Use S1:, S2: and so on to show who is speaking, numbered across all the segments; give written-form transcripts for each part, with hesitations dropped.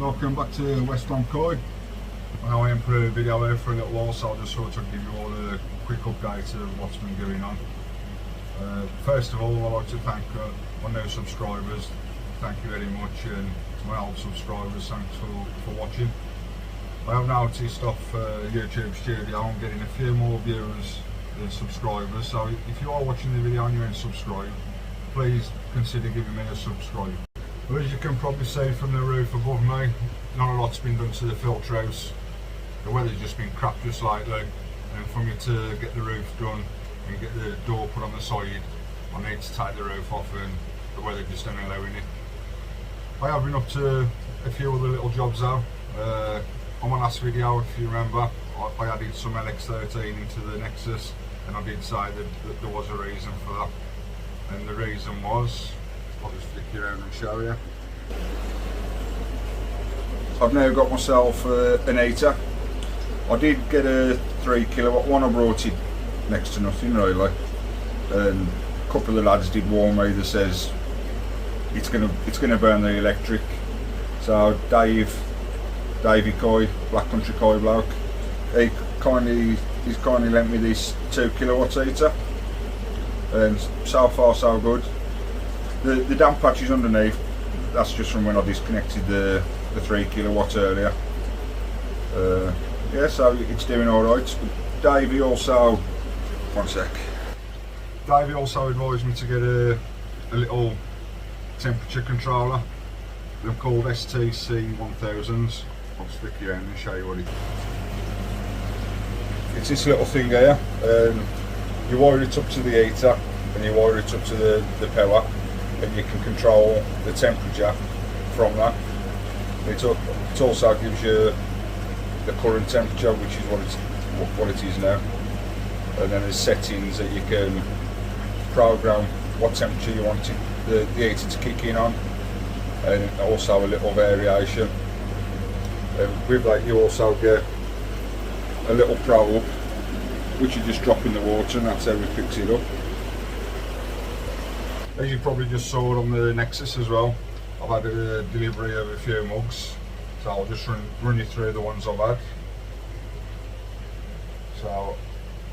S1: Welcome back to West Brom Koi. Now I am for a video here for a little while, so I'll just sort of give you all a quick update of what's been going on. First of all, I'd like to thank my new subscribers. Thank you very much, and to my old subscribers, thanks for watching. I have noticed off YouTube Studio I'm getting a few more viewers than subscribers, so if you are watching the video and you ain't subscribed, please consider giving me a subscribe. Well, as you can probably see from the roof above me, not a lot's been done to the filter house. The weather's just been crap just lately, and for me to get the roof done and get the door put on the side, I need to take the roof off, and the weather just ain't allowing it. I have been up to a few other little jobs though. On my last video, if you remember, I added some LX13 into the Nexus, and I did say that there was a reason for that, and the reason was, I'll just flick you around and show you. I've now got myself an heater. I did get a 3 kilowatt one. I brought it next to nothing really, and a couple of the lads did warn me that says it's gonna burn the electric. So Davey Koi, Black Country Koi bloke, he's kindly lent me this 2 kilowatt heater, and so far so good. The damp patches underneath, that's just from when I disconnected the 3 kilowatt earlier. Yeah, so it's doing alright. Davey also, one sec. Davey also advised me to get a little temperature controller. They're called STC 1000s. I'll stick you in and show you what it is. It's this little thing here. You wire it up to the heater and you wire it up to the power, and you can control the temperature from that. It also gives you the current temperature, which is what it is now, and then there's settings that you can program what temperature you want the heater to kick in on, and also a little variation. With that you also get a little probe which you just drop in the water, and that's how it picks it up. As you probably just saw on the Nexus as well, I've had a delivery of a few mugs, so I'll just run you through the ones I've had. So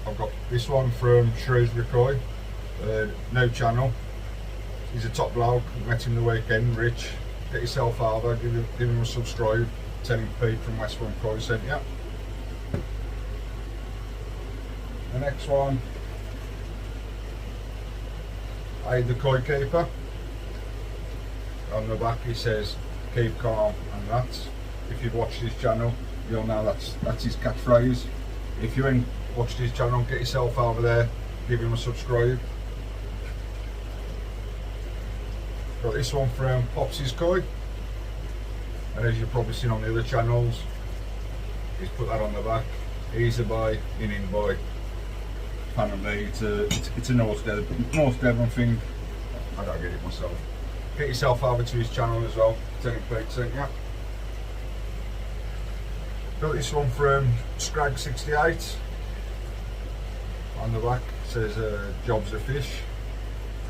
S1: I've got this one from Shrewsbury Koi, no channel. He's a top bloke, met him the weekend, Rich. Get yourself over, give him a subscribe, tell him Pete from West Brom Koi sent you. The next one, the Koi Keeper. On the back he says, keep calm and that. If you've watched his channel, you'll know that's his catchphrase. If you ain't watched his channel, get yourself over there, give him a subscribe. Got this one from Popsy's Koi, and as you've probably seen on the other channels, he's put that on the back. Easy buy, in buy. Apparently it's a North Devon thing. I don't get it myself. Get yourself over to his channel as well. Tell him Pete sent you. Got this one from Scrag68. On the back says jobs are fish.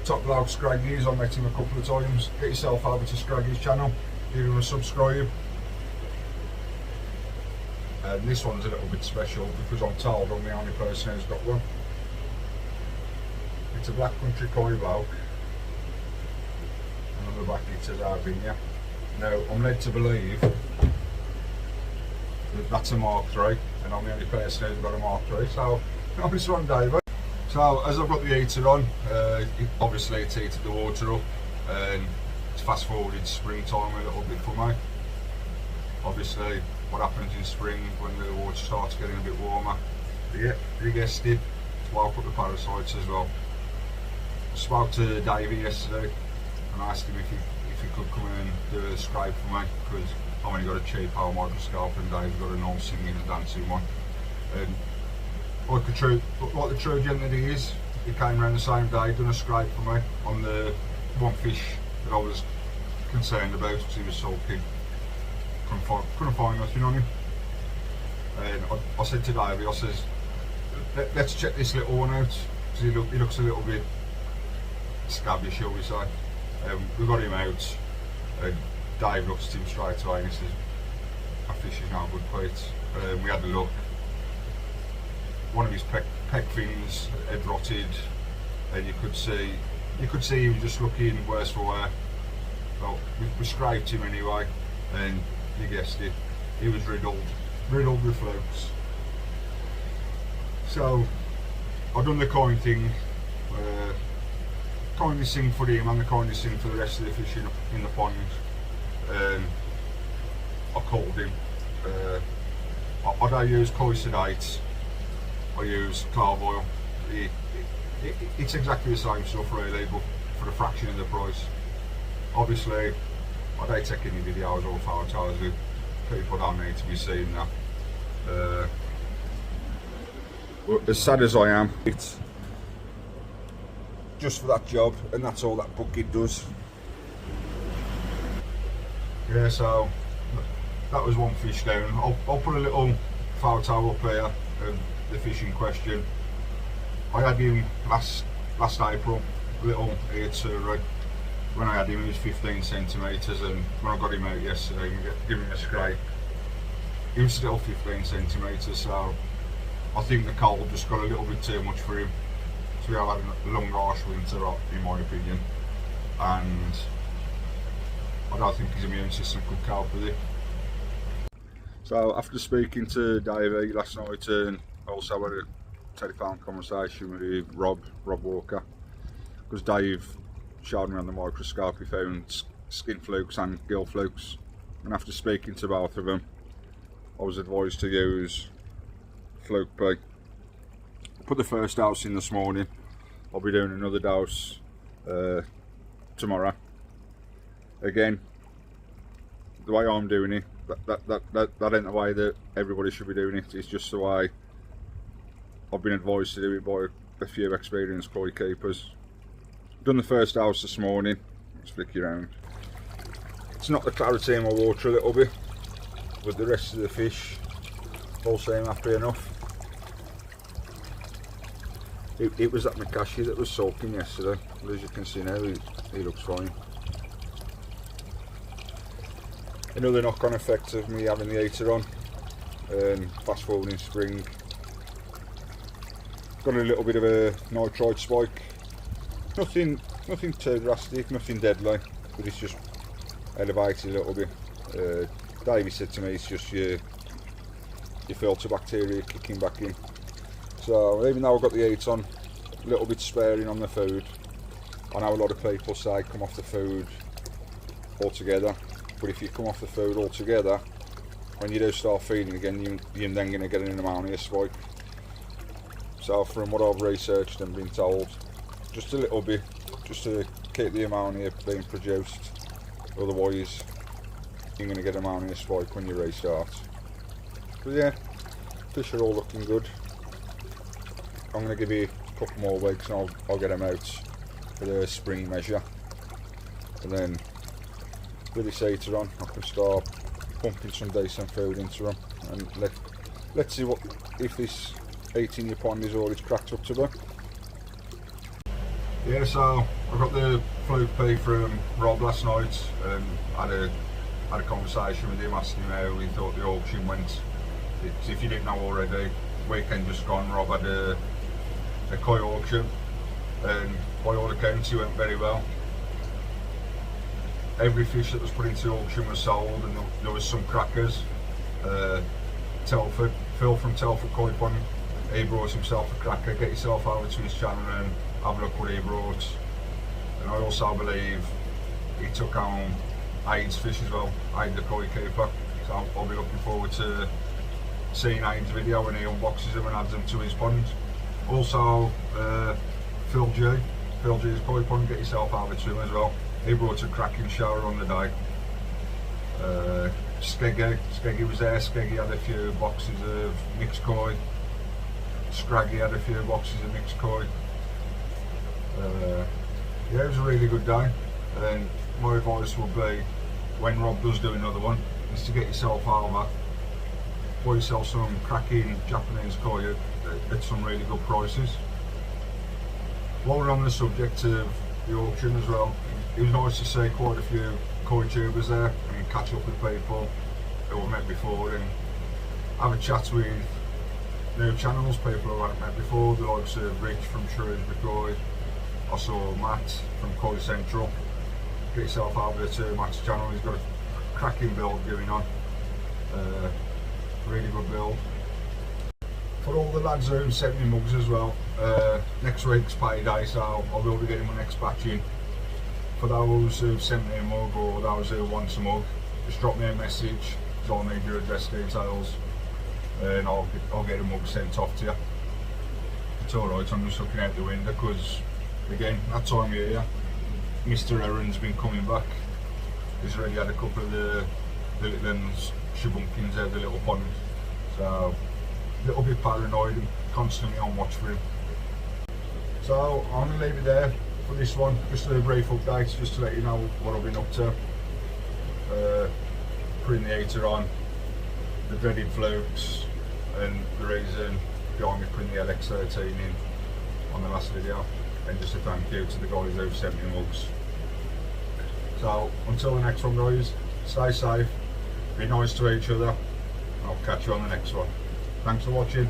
S1: Top bloke Scraggy's, I met him a couple of times. Get yourself over to Scraggy's channel, give him a subscribe. And this one's a little bit special because I'm told I'm the only person who's got one. It's a Black Country Koi bloke, and on the back it says Arvinia. Now I'm led to believe that that's a Mark III, and I'm the only person who's got a Mark III, so nice one David. So as I've got the heater on, obviously it's heated the water up, and it's fast forwarded springtime a little bit for me. Obviously what happens in spring when the water starts getting a bit warmer, you get stiff, well, put the parasites as well. I spoke to Davey yesterday and I asked him if he could come in and do a scrape for me, because I've only got a cheap hole microscope and Dave's got a nice singing and dancing one. And like the true gentleman he is, he came around the same day, done a scrape for me on the one fish that I was concerned about because he was sulking. Couldn't find nothing on him. And I said to Davey, I says, let's check this little one out, because he looks a little bit scabby, shall we say. We got him out, and Dave looks at him straight away and he says, fish is no good, Pete. We had a look. One of his pec fins had rotted, and you could see he was just looking worse for wear. Well, we scraped him anyway, and you guessed it, he was riddled with flukes. So I've done the kind thing, kindest thing for him and the kindest thing for the rest of the fish in the pond. I called him. I don't use koi sedate, I use clove oil. It's exactly the same stuff really, but for a fraction of the price. Obviously, I don't take any videos or photos of people don't need to be seeing that. But as sad as I am, it's just for that job, and that's all that bucket does. Yeah, so that was one fish down. I'll put a little photo up here of the fish in question. I had him last April, little ep12. When I had him, he was 15 centimetres, and when I got him out yesterday and gave him a scrape, he was still 15 centimetres. So I think the cold just got a little bit too much for him. So we have had a long, harsh winter, in my opinion, and I don't think his immune system could cope with it. So after speaking to Davey last night, and also had a telephone conversation with Rob Walker, because Dave showed me on the microscope he found skin flukes and gill flukes, and after speaking to both of them, I was advised to use fluke P. I put the first dose in this morning. I'll be doing another dose tomorrow. Again, the way I'm doing it, that ain't the way that everybody should be doing it. It's just the way I've been advised to do it by a few experienced koi keepers. Done the first dose this morning. Let's flick you around. It's not the clarity in my water a little bit, but the rest of the fish all seem happy enough. It was that Makashi that was sulking yesterday, but as you can see now, he looks fine. Another knock-on effect of me having the heater on, fast forward in spring, got a little bit of a nitrite spike. Nothing too drastic, nothing deadly, but it's just elevated a little bit. Davey said to me it's just your filter bacteria kicking back in. So even though I've got the heat on, a little bit sparing on the food. I know a lot of people say come off the food altogether, but if you come off the food altogether, when you do start feeding again, you're then going to get an ammonia spike. So from what I've researched and been told, just a little bit, just to keep the ammonia being produced, otherwise you're going to get ammonia spike when you restart. But yeah, fish are all looking good. I'm going to give you a couple more weeks and I'll get them out for the spring measure, and then with this heater on I can start pumping some decent food into them, and let's see what if this heat in your pond is all it's cracked up to be. Yeah, so I got the fluke P from Rob last night, and had a conversation with him, asking him how he thought the auction went. If you didn't know already, weekend just gone, Rob had a koi auction, and by all accounts it went very well. Every fish that was put into auction was sold, and there was some crackers. Telford, Phil from Telford Koi Pond, he brought himself a cracker. Get yourself over to his channel and have a look what he brought. And I also believe he took home Aiden's fish as well, Aiden the koi keeper. So I'll be looking forward to seeing Aiden's video when he unboxes them and adds them to his pond. Also, Phil G's koi pond, get yourself over to him as well. He brought a cracking shower on the day. Skeggy was there. Skeggy had a few boxes of mixed koi. Scraggy had a few boxes of mixed koi. Yeah, it was a really good day. And my advice would be, when Rob does do another one, is to get yourself over, buy yourself some cracking Japanese koi at some really good prices. While we're on the subject of the auction as well, it was nice to see quite a few koi tubers there and catch up with people. who I've met before and have a chat with new channels, people who I haven't met before, the likes of Rich from Shrewsbury. I saw Matt from Koi Central. Get yourself over to Matt's channel, he's got a cracking build going on. Really good build. For all the lads who sent me mugs as well, next week's payday, so I will be getting my next batch in. For those who sent me a mug or those who want a mug, just drop me a message, because I'll need your address details and I'll get a mug sent off to you. It's alright, I'm just looking out the window because, again, that time of year, Mr. Aaron's been coming back. He's already had a couple of the little shabunkins out the little pond. So, a little bit paranoid and constantly on watch for him. So, I'm going to leave it there for this one. Just a brief update, just to let you know what I've been up to. Putting the heater on, the dreaded flukes, and the reason behind me putting the LX13 in on the last video. And just a thank you to the guys who've sent me mugs. So until the next one guys, stay safe, be nice to each other, and I'll catch you on the next one. Thanks for watching.